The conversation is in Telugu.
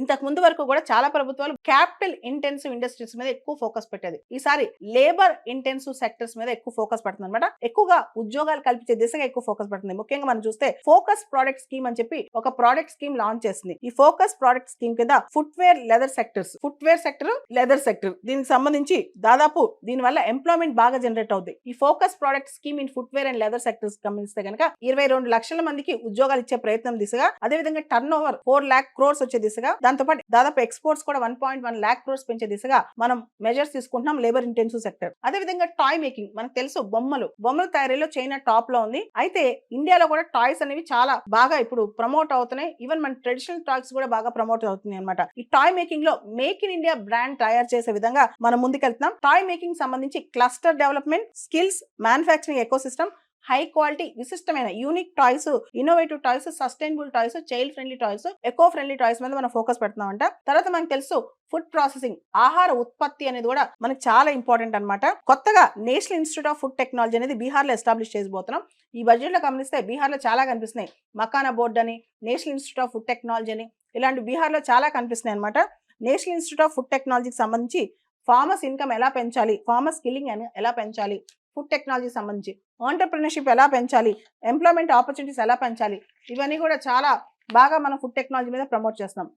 ఇంతకు ముందు వరకు కూడా చాలా ప్రభుత్వాలు క్యాపిటల్ ఇంటెన్సివ్ ఇండస్ట్రీస్ మీద ఎక్కువ ఫోకస్ పెట్టేది. ఈసారి లేబర్ ఇంటెన్సివ్ సెక్టర్స్ మీద ఎక్కువ ఫోకస్ పడుతుంది అనమాట. ఎక్కువగా ఉద్యోగాలు కల్పించే దిశగా ఎక్కువ ఫోకస్ పడుతుంది. ముఖ్యంగా మనం చూస్తే ఫోకస్ ప్రోడక్ట్ స్కీమ్ అని చెప్పి ఒక ప్రోడక్ట్ స్కీమ్ లాంచ్ చేసింది. ఈ ఫోకస్ ప్రోడక్ట్ స్కీమ్ కింద footwear leather sectors, footwear sector, leather sector, దీనికి సంబంధించి దాదాపు దీని వల్ల ఎంప్లాయ్మెంట్ బాగా జనరేట్ అవుతుంది. ఈ focus product scheme in footwear and leather sectors గమనిస్తే కనుక 22 లక్షల మందికి ఉద్యోగాలు ఇచ్చే ప్రయత్నం దిశగా, అదేవిధంగా టర్న్ ఓవర్ 4 lakh crores వచ్చే దిశగా, దాంతోపాటు దాదాపు ఎక్స్పోర్ట్స్ కూడా 1.1 lakh crores పెంచే దిశగా మనం మెజర్స్ తీసుకుంటున్నాం లేబర్ ఇంటెన్సివ్ సెక్టర్. అదేవిధంగా టాయ్ మేకింగ్, మనకు తెలుసు బొమ్మల తయారీలో చైనా టాప్ లో ఉంది. అయితే ఇండియాలో కూడా టాయ్స్ అనేవి చాలా బాగా ఇప్పుడు ప్రమోట్ అవుతున్నాయి. ఈవెన్ మన ట్రెడిషనల్ టాయ్స్ కూడా బాగా ప్రమోట్ అవుతున్నాయి అనమాట. ఈ టాయ్ మేకింగ్ లో మేక్ ఇన్ ఇండియా బ్రాండ్ తయారు చేసే విధంగా మనం ముందుకెళ్తున్నాం. టాయ్ మేకింగ్ సంబంధించి cluster development, skills, manufacturing ecosystem, high quality విశిష్టమైన unique toys, innovative toys, sustainable toys, child friendly toys, eco friendly toys మీద మనం ఫోకస్ పెడుతున్నామంట. తర్వాత మనకు తెలుసు ఫుడ్ ప్రాసెసింగ్, ఆహార ఉత్పత్తి అనేది కూడా మనకు చాలా ఇంపార్టెంట్ అనమాట. కొత్తగా national institute of food technology అనేది బీహార్ లో ఎస్టాబ్లిష్ చేయబోతున్నాం. ఈ బడ్జెట్ లో గమనిస్తే బీహార్ లో చాలా కనిపిస్తున్నాయి. మకానా బోర్డ్ అని, national institute of food technology అని, ఇలాంటి బీహార్ లో చాలా కనిపిస్తున్నాయి అనమాట. నేషనల్ ఇన్స్టిట్యూట్ ఆఫ్ ఫుడ్ టెక్నాలజీకి సంబంధించి ఫార్మర్స్ ఇన్కమ్ ఎలా పెంచాలి, ఫార్మర్ స్కిల్లింగ్ ఎలా పెంచాలి, ఫుడ్ టెక్నాలజీ సంబంధించి ఆంటర్ప్రినర్షిప్ ఎలా పెంచాలి, ఎంప్లాయ్మెంట్ ఆపర్చునిటీస్ ఎలా పెంచాలి, ఇవన్నీ కూడా చాలా బాగా మనం ఫుడ్ టెక్నాలజీ మీద ప్రమోట్ చేస్తున్నాం.